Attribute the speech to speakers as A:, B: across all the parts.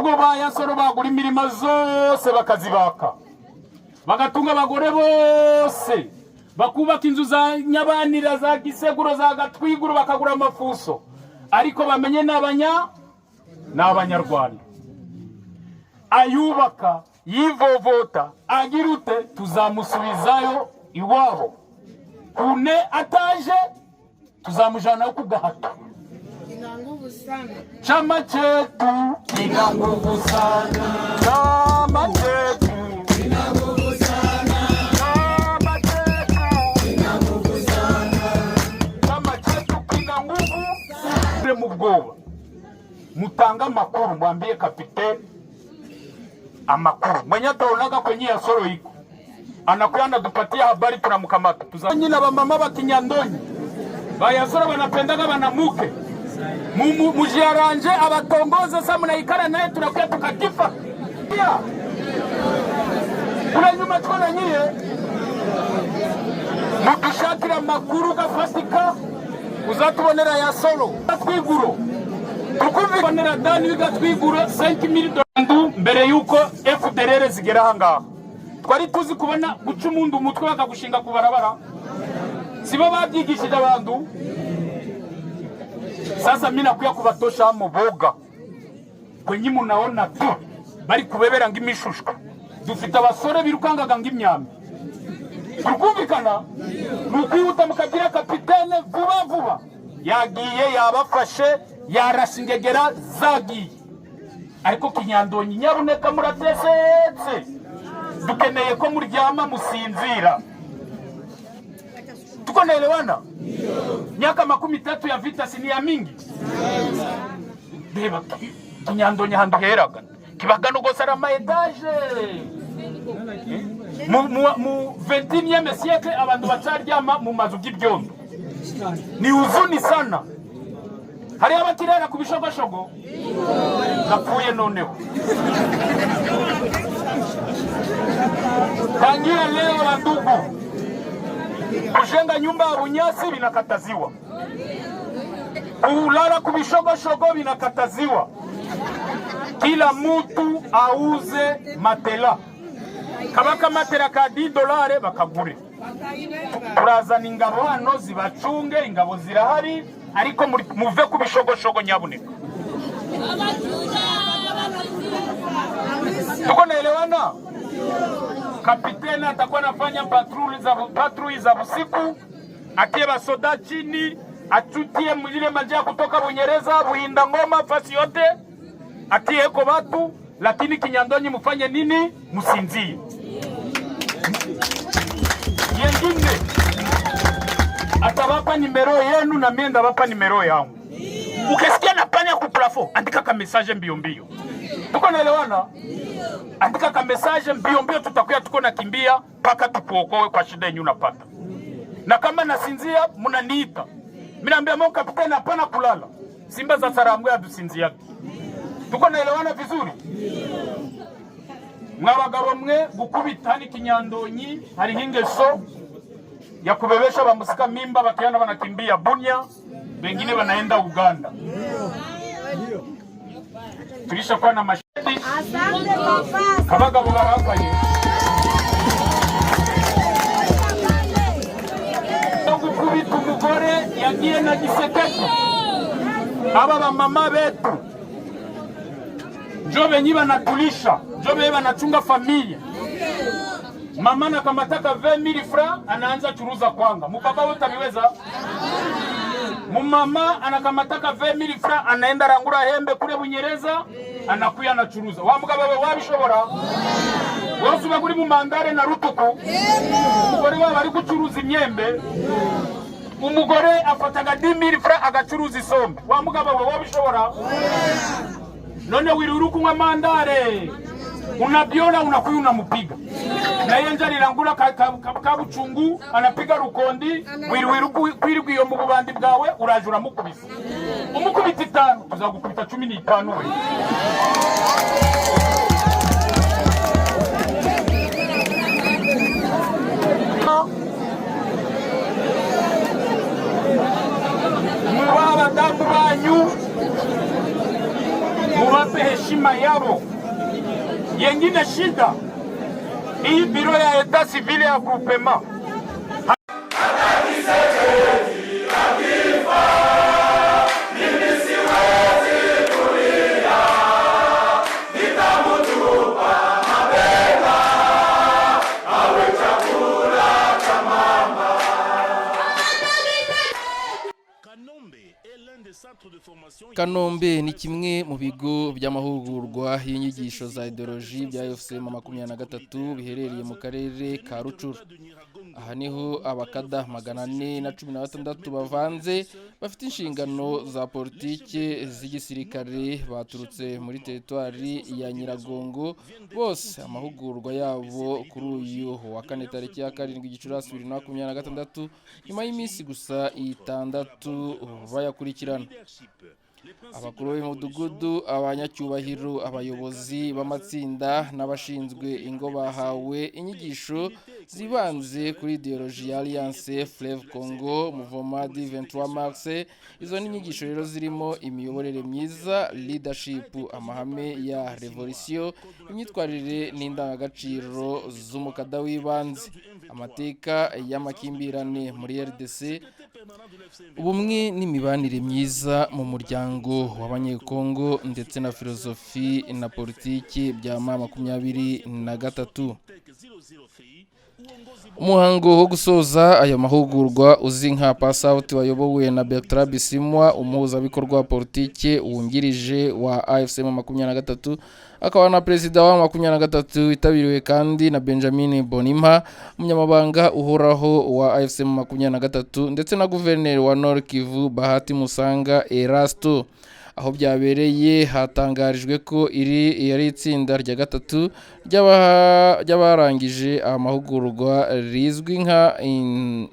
A: ubwo bayasoro bagura imirima zose bakazibaka bagatunga abagore bose bakubaka inzu za nyabanira za giseguro za gatwiguru bakagura amafuso ariko bamenye n'abanyarwanda ayubaka yivovota agirute tuzamusubizayo iwabo kune ataje tuzamujana ku gahato chama chetu kina nguvu sana chama chetu kina nguvu sana chama chetu kina nguvu sana chama chetu kina nguvu sana mubwoba mutanga makuru mwambie kapiteni amakuru mwenye ataonaga kwenye ya soro iko anakuya anatupatia habari tunamkamata tuzanyina bamama bakinyandonyi bayasoro banapendaga banamuke mujiaranje abatongoze sa munaikara naye tunakuya tukakifa kuna nyuma tukona nyie mudushakira makuru gafasika uzatubonera ya solo twiguro tukumvikanira dani wiga twiguro 5,000 $. Mbere yuko FDLR zigera hanga twari tuzi kubona guca umuntu umutwe bakagushinga kubarabara sibo babyigishije abantu sasa mimi nakuya kubatosha muboga kwenye munaona tu bari kubebera ngimishushka dufite abasore birukangaga ngimyambi tukumvikana nukwuta mukagira kapitene vuba yagiye yabafashe yarashingegera zagiye ariko kinyandonyi nyabuneka muratesetse dukeneye ko muryama musinzira tukonaelewana miaka 30 ya vita si ya mingi beba kinyandonyi handu heraga kibagano gosara ma etage mu 21e siècle abantu bacaryama mu mazu y'ibyondo ni uzuni sana hari abakirera kubishogoshogo napfuye noneho tangia leo la ndugu kujenga nyumba ya bunyasi binakataziwa kulala kubishogoshogo binakataziwa kila mtu auze matela kabaka matela ka $10 bakagure turazana ingabo hano zibacunge ingabo zirahari ariko muve kubishogoshogo nyabuneka tuko naelewana kapiteni atakuwa anafanya patrui za usiku akiwa soda chini atutie mwile majia kutoka Bunyereza Buhinda Ngoma fasi yote atieko watu lakini kinyandonyi mufanye nini musinzie yengine atawapa nimero yenu na mimi ndawapa nimero yangu ukisikia napanya ku plafond andika ka message mbio tuko naelewana andika ka message mbio tutakuya tuko nakimbia paka tukuokoe kwa shida yenyu unapata na kama nasinzia mnaniita mimi naambia mimi kapiteni hapana kulala simba za Saramwe adusinzia tuko naelewana vizuri mwabagabo mwe gukubitani kinyandonyi hari hingeso ya kubebesha bamusika mimba bakiana banakimbia Bunya wengine wanaenda Uganda tulisha kwa na mashati asante papa kabagabo barapaye gukubita umugore yagiye na gisekeko aba mama betu njo benyi banatulisha njo beba nachunga familia mama na kamataka 20,000 francs anaanza churuza kwanga mupapa wote abiweza mumama anakamataka 20,000 francs anaenda rangura hembe kule Bunyereza anakuya anachuruza wa mugabo wabishobora wose baguri mu mandare na rutuku umugore wabo ari gucuruza imyembe umugore afataga 10,000 francs agacuruza isombe wa mugabo wabishobora none wiruru kunywa mandare unabiona unakuya unamupiga na yenja lirangura kabuchungu anapiga rukondi wirwiru kwirigwiyo mu bubandi bwawe urajura mukubisa umukubita 5 tuzagukubita 15 we mubaba damu banyu mubape heshima yabo Yengine shida hii biro ya eta civile ya groupement
B: Kanombe ni kimwe mu bigo by'amahugurwa y'inyigisho za ideoloji bya FCM 23 biherereye mu karere ka Rucuru. Aha niho abakada 416 bavanze bafite inshingano za politike z'igisirikare baturutse muri teritwari ya Nyiragongo. Bose amahugurwa yabo kuri uyu wa kane tariki ya 7 Gicurasi 2026 nyuma y'iminsi gusa 6 bayakurikirana. Abakuru b'umudugudu, abanyacyubahiro, abayobozi b'amatsinda n'abashinzwe ingo bahawe inyigisho zibanze kuri ideoloji ya Alliance Fleuve Congo Mouvement du 23 Mars. Izo ni inyigisho rero zirimo imiyoborere myiza, leadership, amahame ya revolution, imyitwarire n'indangagaciro z'umukada w'ibanze, amateka y'amakimbirane muri RDC, ubumwe n'imibanire myiza mu muryango w'abanyekongo ndetse na filozofi na politiki bya 23. Umuhango wo gusoza aya mahugurwa uzi nka pass out wayobowe na Bertrand Bisimwa, umuhuzabikorwa wa politiki wungirije wa AFCM 23, akaba na perezida wa 23 witabiriwe kandi na Benjamin Bonimpa, umunyamabanga uhoraho wa AFCM 23, ndetse na guverineri wa Nord Kivu Bahati Musanga Erasto. Aho byabereye hatangarijwe ko iri yari itsinda rya gatatu ry'abarangije amahugurwa rizwi nka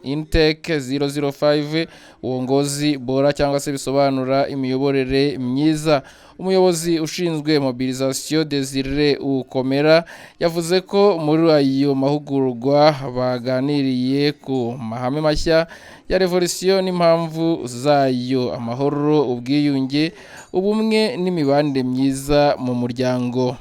B: Intake 005 uongozi bora cyangwa se bisobanura imiyoborere myiza. Umuyobozi ushinzwe mobilisation Desire Ukomera yavuze ko muri ayo mahugurwa baganiriye ku mahame mashya ya revolution n'impamvu zayo: amahoro, ubwiyunge, ubumwe n'imibanire myiza mu muryango.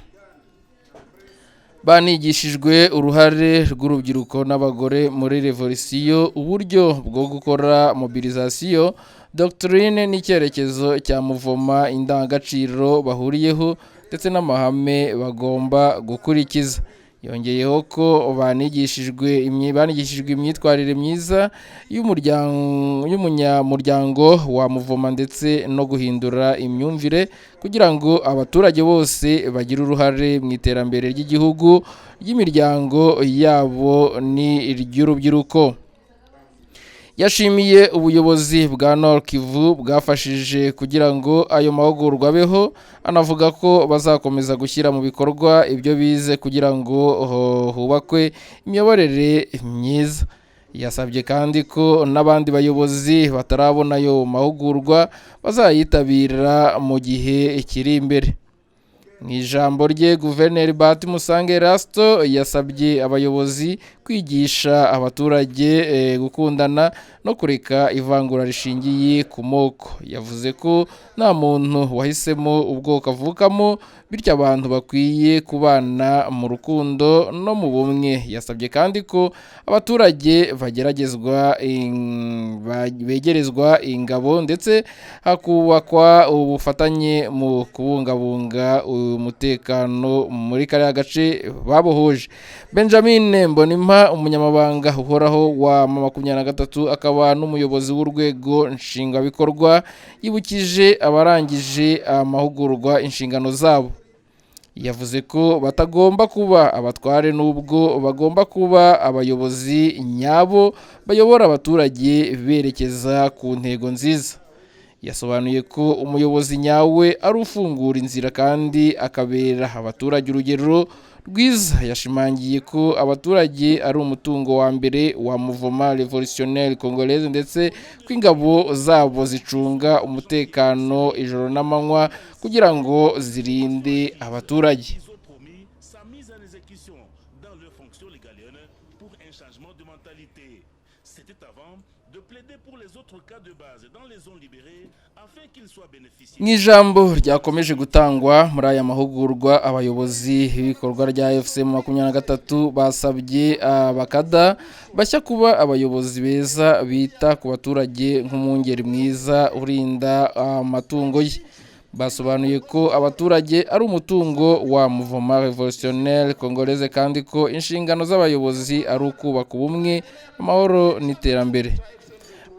B: Banigishijwe uruhare rw'urubyiruko n'abagore muri revolution, uburyo bwo gukora mobilisation, doctrine n'icyerekezo cya muvoma, indangagaciro bahuriyeho ndetse n'amahame bagomba gukurikiza. Yongeyeho ko banigishijwe imyitwarire myiza y'umunyamuryango wa muvoma ndetse no guhindura imyumvire kugira ngo abaturage bose bagire uruhare mu iterambere ry'igihugu, ry'imiryango yabo n'iry'urubyiruko. Yashimiye ubuyobozi bwa Nord Kivu bwafashije kugira ngo ayo mahugurwa abeho, anavuga ko bazakomeza gushyira mu bikorwa ibyo bize kugira ngo hubakwe imiyoborere myiza. Yasabye kandi ko n'abandi bayobozi batarabona ayo mahugurwa bazayitabira mu gihe kiri imbere. Mu ijambo rye, Guverineri Bahati Musanga Erasto yasabye abayobozi kwigisha abaturage gukundana no kureka ivangura rishingiye ku moko. Yavuze ko nta muntu wahisemo ubwoko avukamo, bityo abantu bakwiye kubana mu rukundo no mu bumwe. Yasabye kandi ko abaturage begerezwa ingabo ndetse hakubakwa ubufatanye mu kubungabunga umutekano muri kariya gace babohoje. Benjamin Bonimpa, umunyamabanga uhoraho wa 23 akaba n'umuyobozi w'urwego nshingabikorwa, yibukije abarangije amahugurwa inshingano zabo. Yavuze ko batagomba kuba abatware n'ubwo bagomba kuba abayobozi nyabo bayobora abaturage berekeza ku ntego nziza. Yasobanuye ko umuyobozi nyawe ari ufungura inzira kandi akabera abaturage urugero rwiza. Yashimangiye ko abaturage ari umutungo wa mbere wa Mouvement Révolutionnaire Congolaise ndetse ko ingabo zabo zicunga umutekano ijoro n'amanywa kugira ngo zirinde abaturage.
C: C'était avant
B: mu ijambo ryakomeje gutangwa muri aya mahugurwa, abayobozi b'ibikorwa rya FCM 23 basabye abakada bashya kuba abayobozi beza bita ku baturage nk'umwungeri mwiza urinda amatungo ye. Basobanuye ko abaturage ari umutungo wa Mouvement Révolutionnaire Congolaise kandi ko inshingano z'abayobozi ari ukubaka ubumwe, amahoro n'iterambere.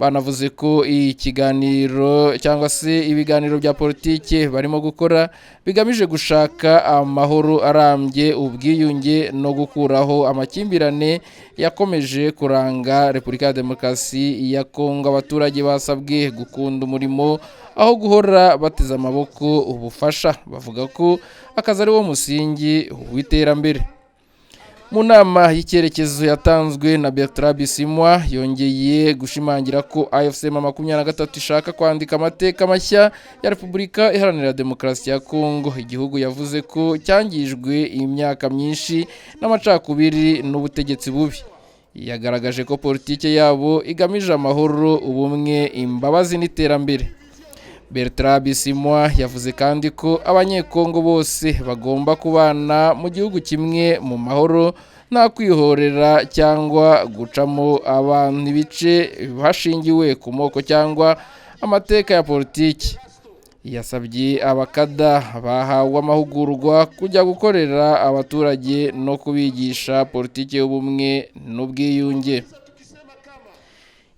B: Banavuze ko ikiganiro cyangwa se ibiganiro bya politike barimo gukora bigamije gushaka amahoro arambye, ubwiyunge no gukuraho amakimbirane yakomeje kuranga Repubulika ya Demokarasi ya Kongo. Abaturage basabwe gukunda umurimo aho guhora bateze amaboko ubufasha. Bavuga ko akazi ari wo musingi w'iterambere. Mu nama y'icyerekezo yatanzwe na Bertrand Bisimwa, yongeye gushimangira ko AFCM 23 ishaka kwandika amateka mashya ya Repubulika Iharanira Demokarasi ya Kongo. Igihugu yavuze ko cyangijwe imyaka myinshi n'amacakubiri n'ubutegetsi bubi. Yagaragaje ko politike yabo igamije amahoro, ubumwe, imbabazi n'iterambere. Bertrand Bisimwa yavuze kandi ko abanyekongo bose bagomba kubana mu gihugu kimwe mu mahoro, nta kwihorera cyangwa gucamo abantu ibice hashingiwe ku moko cyangwa amateka ya politiki. Yasabye abakada bahawe amahugurwa kujya gukorera abaturage no kubigisha politiki y'ubumwe n'ubwiyunge.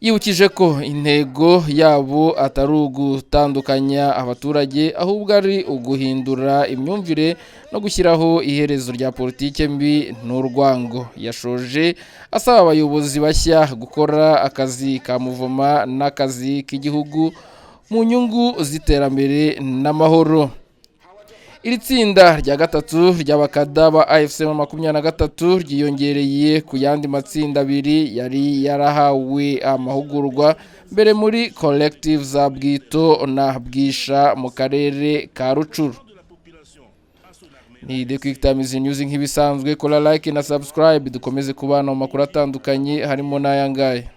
B: Yibukije ko intego yabo atari ugutandukanya abaturage, ahubwo ari uguhindura imyumvire no gushyiraho iherezo rya politike mbi n'urwango. Yashoje asaba abayobozi bashya gukora akazi ka Mouvement n'akazi k'igihugu mu nyungu z'iterambere n'amahoro. Iri tsinda rya gatatu ry'abakada ba AFCM 23 ryiyongereye ku yandi matsinda abiri yari yarahawe amahugurwa mbere muri collective za Bwito na Bwisha mu karere ka Rucuru. Ni The Quick Times News nk'ibisanzwe, kora like na subscribe dukomeze kubana mu makuru atandukanye harimo n'ayangaya.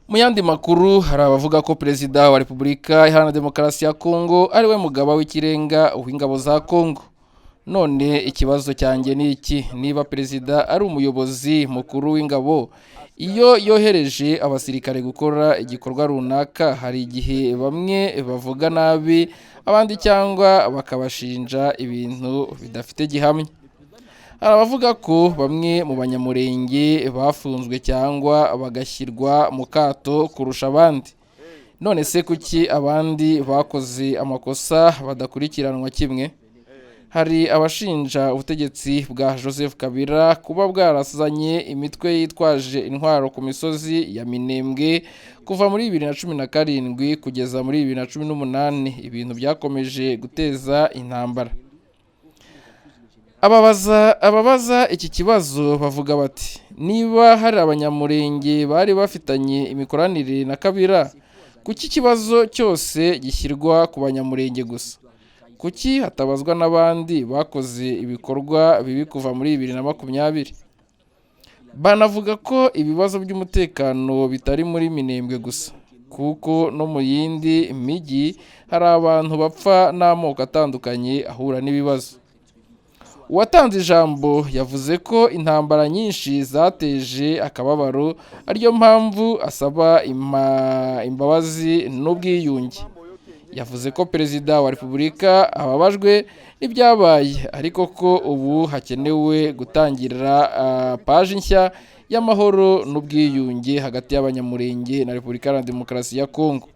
B: Mu yandi makuru hari abavuga ko Perezida wa Repubulika Iharanira Demokarasi ya Kongo ari we mugaba w'ikirenga w'ingabo za Kongo. None ikibazo cyanjye ni iki: niba Perezida ari umuyobozi mukuru w'ingabo, iyo yohereje abasirikare gukora igikorwa runaka, hari igihe bamwe bavuga nabi abandi cyangwa bakabashinja ibintu bidafite gihamya. Arabavuga ko bamwe mu banyamurenge bafunzwe cyangwa bagashyirwa mu kato kurusha abandi. None se kuki abandi bakoze amakosa badakurikiranwa kimwe? Hari abashinja ubutegetsi bwa Joseph Kabila kuba bwarasanye imitwe yitwaje intwaro ku misozi ya Minembwe kuva muri 2017 kugeza muri 2018, ibintu byakomeje guteza intambara. Ababaza iki kibazo bavuga bati: niba hari abanyamurenge bari bafitanye imikoranire na Kabila, kuki ikibazo cyose gishyirwa ku banyamurenge gusa? Kuki hatabazwa n'abandi bakoze ibikorwa bibi kuva muri 2020? Banavuga ko ibibazo by'umutekano bitari muri Minembwe gusa, kuko no mu yindi migi hari abantu bapfa n'amoko atandukanye ahura n'ibibazo. Uwatanze ijambo yavuze ko intambara nyinshi zateje akababaro, ariyo mpamvu asaba imbabazi n'ubwiyunge. Yavuze ko Perezida wa Repubulika ababajwe n'ibyabaye, ariko ko ubu hakenewe gutangira paji nshya y'amahoro n'ubwiyunge hagati y'abanyamurenge na Repubulika ya Demokarasi ya Kongo.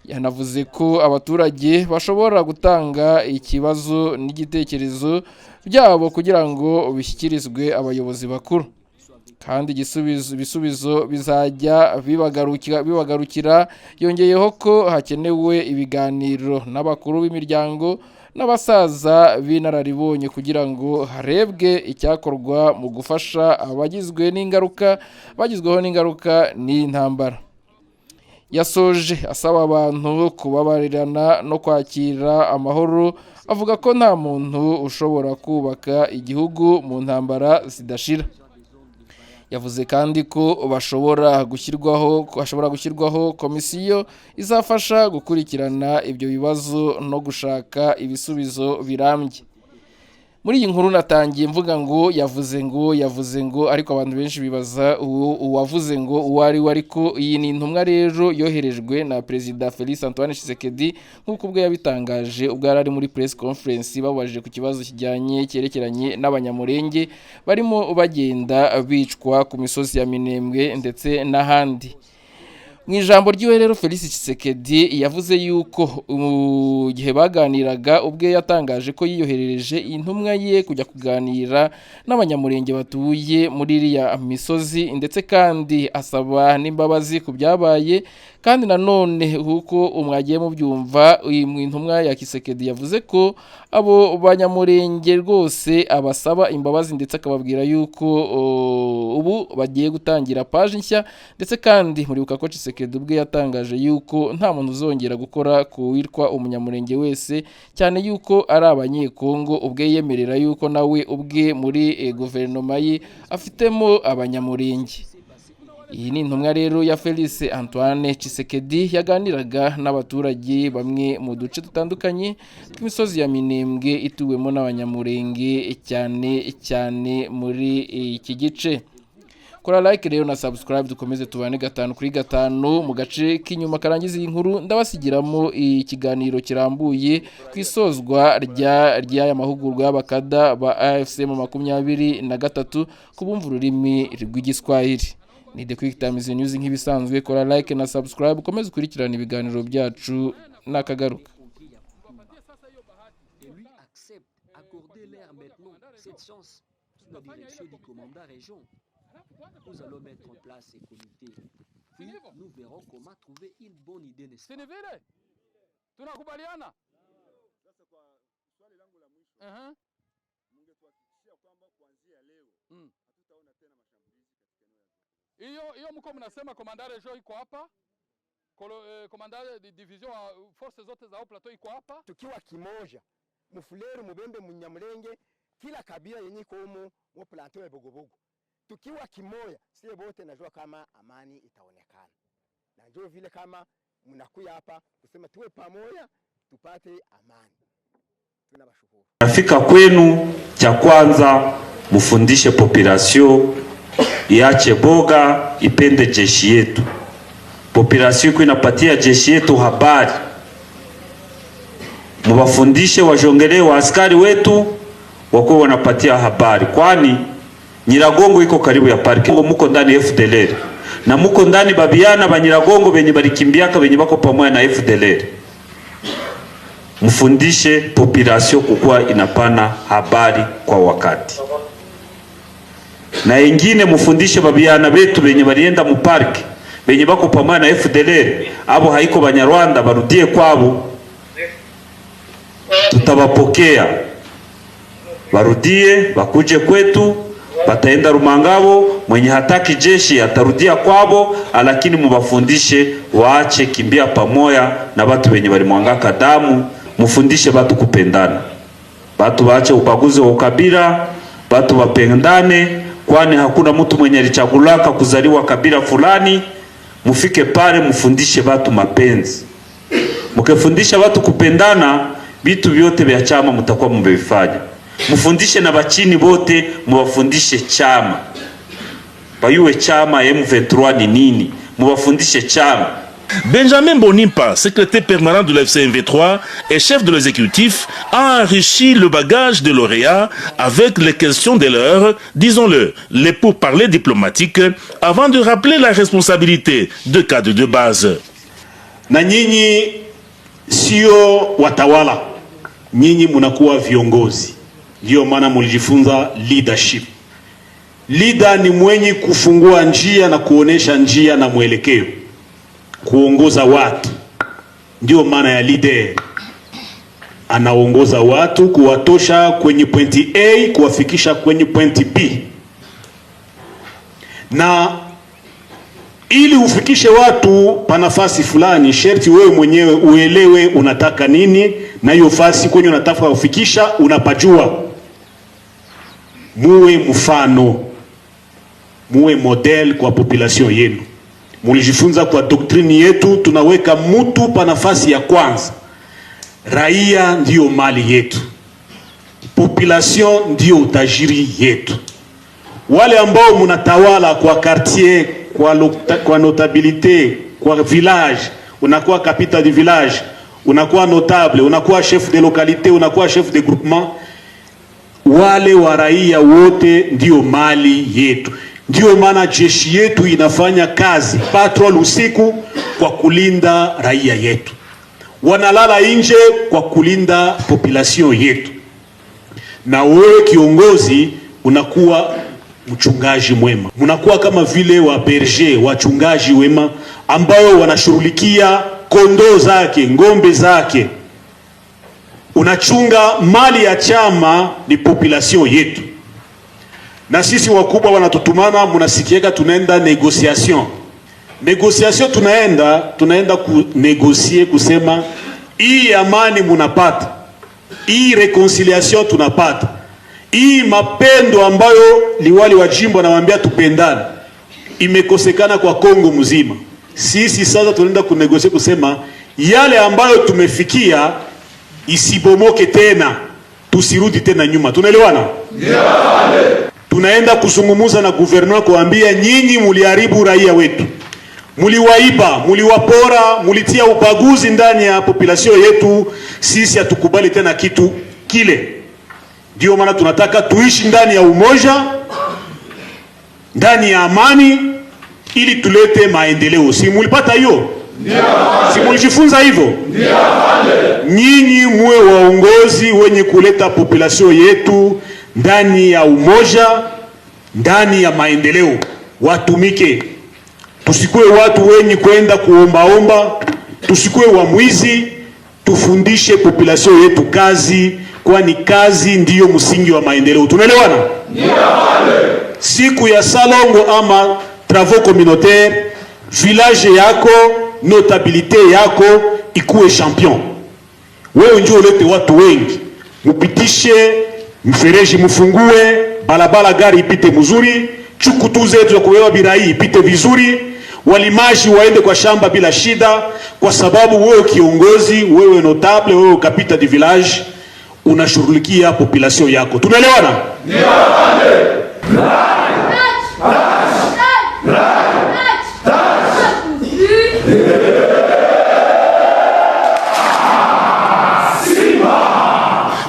B: Yanavuze ko abaturage bashobora gutanga ikibazo n'igitekerezo byabo kugira ngo bishyikirizwe abayobozi bakuru, kandi ibisubizo bizajya bibagarukira. Yongeyeho ko hakenewe ibiganiro n'abakuru b'imiryango n'abasaza b'inararibonye kugira ngo harebwe icyakorwa mu gufasha abagizweho n'ingaruka n'intambara. yasoje asaba abantu kubabarirana no kwakira amahoro, avuga ko nta muntu ushobora kubaka igihugu mu ntambara zidashira. Yavuze kandi ko bashobora gushyirwaho komisiyo izafasha gukurikirana ibyo bibazo no gushaka ibisubizo birambye. Muri iyi nkuru natangiye mvuga ngo yavuze ngo ariko abantu benshi bibaza uwavuze ngo uwari ariko iyi ni intumwa rero yoherejwe na Perezida Félix Antoine Tshisekedi nk'uko ubwo yabitangaje ubwo yari muri press conference babajije ku kibazo cyerekeranye n'abanyamurenge barimo bagenda bicwa ku misozi ya Minembwe ndetse n'ahandi. Mu ijambo ry'iwe rero Félix Tshisekedi yavuze yuko mu gihe baganiraga ubwe yatangaje ko yiyoherereje intumwa ye kujya kuganira n'abanyamurenge batuye muri iriya misozi, ndetse kandi asaba n'imbabazi ku byabaye. Kandi nanone uko umwagiye mu byumva mu intumwa ya Tshisekedi yavuze ko abo banyamurenge rwose abasaba imbabazi, ndetse akababwira yuko ubu bagiye gutangira page nshya, ndetse kandi muribuka ko Tshisekedi ubwe yatangaje yuko nta muntu uzongera gukora ku witwa umunyamurenge wese, cyane yuko ari abanyekongo, ubwe yemerera yuko nawe ubwe muri guverinoma ye afitemo abanyamurenge. Iyi ni intumwa rero ya Félix Antoine Tshisekedi yaganiraga n'abaturage bamwe mu duce dutandukanye tw'imisozi ya Minembwe ituwemo n'abanyamurenge cyane muri iki gice. Kora like rero na subscribe dukomeze tubane 5 kuri 5 mu gace k'inyuma karangiza iyi nkuru ndabasigiramo ikiganiro kirambuye kwisozwa ry'aya mahugurwa y'abakada ba AFC mu 23 kubumva ururimi rw'igiswahili. Ni The Quick Times News nk'ibisanzwe, kora like na subscribe ukomeze ukurikirana ibiganiro byacu nakagaruka.
C: Nous allons mettre en place ces comités. Puis nous verrons comment trouver une bonne idée, n'est-ce pas? Tunakubaliana? Sasa kwa swali langu la mwisho. Mungekuhakikishia kwamba kuanzia leo hatutaona tena mashambulizi katika eneo la hiyo mko mnasema komandare jo iko hapa? Komandare division force zote za plateau iko hapa? Tukiwa kimoja, Mufulero, Mubembe, Munyamulenge, kila kabila yenye iko mu plateau ya Bogobogo. Tukiwa kimoja, sisi wote najua kama amani itaonekana. Na ndio vile kama mnakuja hapa kusema tuwe pamoja tupate amani. Tunawashukuru.
D: Nafika kwenu, cha kwanza mufundishe population iache boga, ipende jeshi yetu. Population iko inapatia jeshi yetu habari. Mubafundishe wajongelee wa askari wetu wako wanapatia habari, kwani Nyiragongo iko karibu ya parki. Muko ndani FDLR na muko ndani babiana ba Nyiragongo benye balikimbiaka benye bako pamoja na FDLR. Mfundishe population kukua inapana habari kwa wakati. Na ingine mfundishe babiana betu benye balienda mu parki benye bako pamoja na FDLR, abo haiko Banyarwanda barudie kwabo. Tutabapokea. Barudie bakuje kwetu. Bataenda Rumangabo, mwenye hataki jeshi atarudia kwabo, lakini mubafundishe waache kimbia pamoja na batu wenye balimwangaka damu. Mufundishe batu kupendana, batu waache ubaguzi wa ukabila, batu wapendane, kwani hakuna mtu mwenye alichagulaka kuzaliwa kabila fulani. Mufike pale mufundishe batu mapenzi. Mukifundisha batu kupendana, bitu vyote vya chama mutakuwa mubevifanya. Mufundishe na bachini bote, mubafundishe chama. Bayuwe chama M23 ni nini? Mubafundishe chama.
E: Benjamin Bonimpa, secrétaire permanent de l'FCM23 et chef de l'exécutif, a enrichi le bagage de lauréats avec les questions de l'heure, disons-le, les pourparlers diplomatiques, avant de rappeler la responsabilité de cadre de base.
F: Na nyinyi sio watawala, nyinyi munakuwa viongozi. Ndio maana mulijifunza leadership. Leader ni mwenye kufungua njia na kuonesha njia na mwelekeo, kuongoza watu. Ndio maana ya leader. Anaongoza watu kuwatosha kwenye pointi A kuwafikisha kwenye pointi B. Na Ili ufikishe watu pa nafasi fulani, sherti wewe mwenyewe uelewe unataka nini, na hiyo fasi kwenye unataka kufikisha unapajua. Muwe mfano, muwe model kwa population yenu. Mulijifunza kwa doktrini yetu, tunaweka mtu pa nafasi ya kwanza. Raia ndio mali yetu, population ndio utajiri yetu. Wale ambao munatawala kwa quartier, kwa notabilité, kwa village, unakuwa capital du village, unakuwa notable, unakuwa chef de localité, unakuwa chef de groupement, wale wa raia wote ndio mali yetu. Ndio maana jeshi yetu inafanya kazi patrol usiku kwa kulinda raia yetu, wanalala nje kwa kulinda population yetu. Na wewe kiongozi unakuwa mchungaji mwema, munakuwa kama vile wa berger, wachungaji wema ambao wanashughulikia kondoo zake, ngombe zake. Unachunga mali ya chama, ni population yetu. Na sisi wakubwa wanatutumana, munasikieka tunaenda negotiation. Negotiation tunaenda kunegocier, kusema hii amani munapata, hii reconciliation tunapata, hii mapendo ambayo liwali wa jimbo anawaambia tupendane, imekosekana kwa Kongo mzima. Sisi sasa tunaenda kunegocier kusema yale ambayo tumefikia isibomoke tena, tusirudi tena nyuma. Tunaelewana? Tunaenda kuzungumza na gouvernement kuambia nyinyi muliharibu raia wetu, muliwaiba, muliwapora, mulitia ubaguzi ndani ya population yetu. Sisi hatukubali tena kitu kile. Ndio maana tunataka tuishi ndani ya umoja, ndani ya amani, ili tulete maendeleo. Si mulipata hiyo? Si mulijifunza hivyo? Nyinyi muwe waongozi wenye kuleta population yetu ndani ya umoja, ndani ya maendeleo. Watumike, tusikue watu wenye kwenda kuombaomba, tusikue wa mwizi. Tufundishe population yetu kazi, kwani kazi ndiyo msingi wa maendeleo. Tunaelewana? Siku ya salongo ama travaux communautaire, village yako, notabilité yako ikuwe champion. Wewe njoo ulete watu wengi, mupitishe mfereji, mufungue balabala, gari ipite mzuri, chukutu zetu za kubeba birai ipite vizuri, walimaji waende kwa shamba bila shida, kwa sababu wewe kiongozi, wewe notable, wewe capital du village, unashughulikia population yako. Tunaelewana?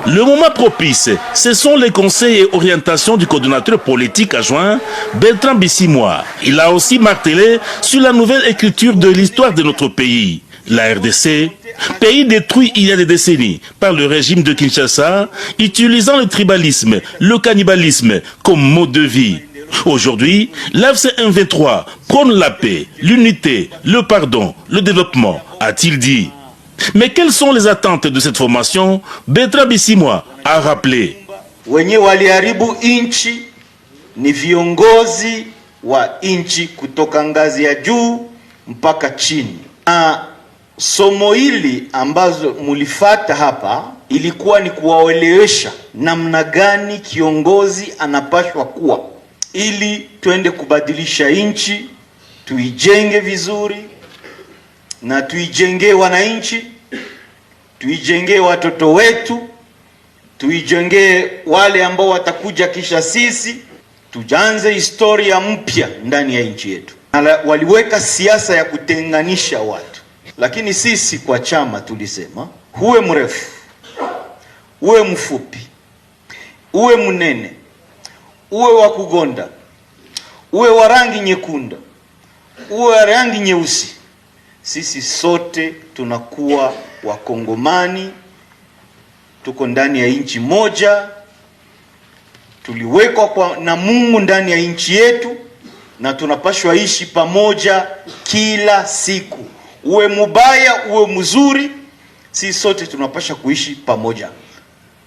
E: Le moment propice, ce sont les conseils et orientations du coordonnateur politique adjoint Bertrand Bissimois. Il a aussi martelé sur la nouvelle écriture de l'histoire de notre pays. La RDC, pays détruit il y a des décennies par le régime de Kinshasa, utilisant le tribalisme, le cannibalisme comme mode de vie. Aujourd'hui, l'AFC M23 prône la paix, l'unité, le pardon, le développement, a-t-il dit. Mais quelles sont les attentes de cette formation? Bertrand Bissimois a rappelé.
G: Wenye waliharibu inchi ni viongozi wa inchi kutoka ngazi ya juu mpaka chini. Na somo hili ambazo mulifata hapa ilikuwa ni kuwaelewesha namna gani kiongozi anapashwa kuwa, ili tuende kubadilisha inchi, tuijenge vizuri na tuijengee wananchi, tuijengee watoto wetu, tuijengee wale ambao watakuja kisha sisi, tujanze historia mpya ndani ya nchi yetu. Waliweka siasa ya kutenganisha watu, lakini sisi kwa chama tulisema uwe mrefu, uwe mfupi, uwe mnene, uwe wa kugonda, uwe wa rangi nyekunda, uwe wa rangi nyeusi, sisi sote tunakuwa Wakongomani, tuko ndani ya nchi moja, tuliwekwa na Mungu ndani ya nchi yetu, na tunapashwa ishi pamoja kila siku. Uwe mubaya, uwe mzuri, sisi sote tunapasha kuishi pamoja.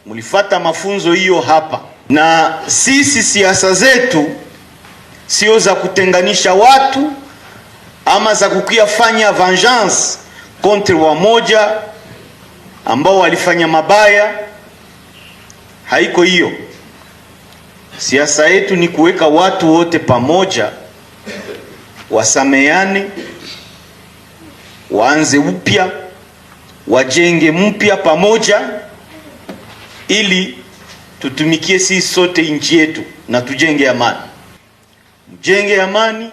G: Mulifata mafunzo hiyo hapa. Na sisi siasa zetu sio za kutenganisha watu, ama za kukuyafanya vengeance contre wamoja ambao walifanya mabaya. Haiko hiyo. Siasa yetu ni kuweka watu wote pamoja, wasameane, waanze upya, wajenge mpya pamoja, ili tutumikie sisi sote nchi yetu na tujenge amani. Mjenge amani,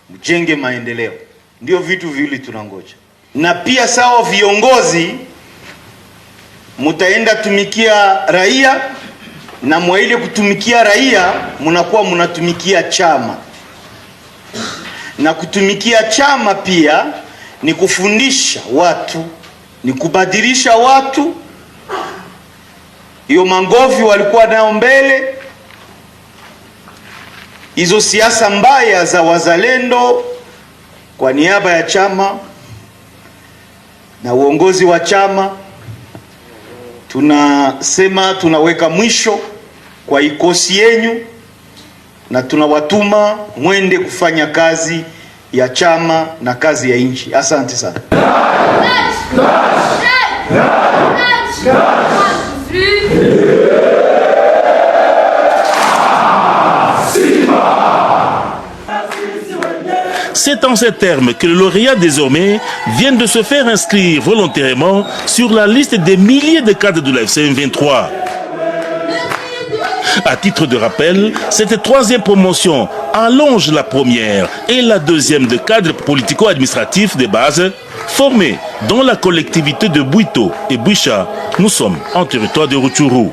G: mjenge maendeleo. Ndio vitu viwili tunangoja. Na pia sawa viongozi, mutaenda tumikia raia, na mwa ile kutumikia raia munakuwa munatumikia chama. Na kutumikia chama pia ni kufundisha watu, ni kubadilisha watu. Hiyo mangovi walikuwa nao mbele, hizo siasa mbaya za wazalendo, kwa niaba ya chama na uongozi wa chama tunasema tunaweka mwisho kwa ikosi yenyu, na tunawatuma mwende kufanya kazi ya chama na kazi ya nchi. Asante sana.
E: C'est en ces termes que le lauréat désormais vient de se faire inscrire volontairement sur la liste des milliers de cadres de la FCM23. À titre de rappel, cette troisième promotion allonge la première et la deuxième de cadres politico-administratifs de base formés dans la collectivité de Bouito et Bouicha. Nous sommes en territoire de Rutshuru.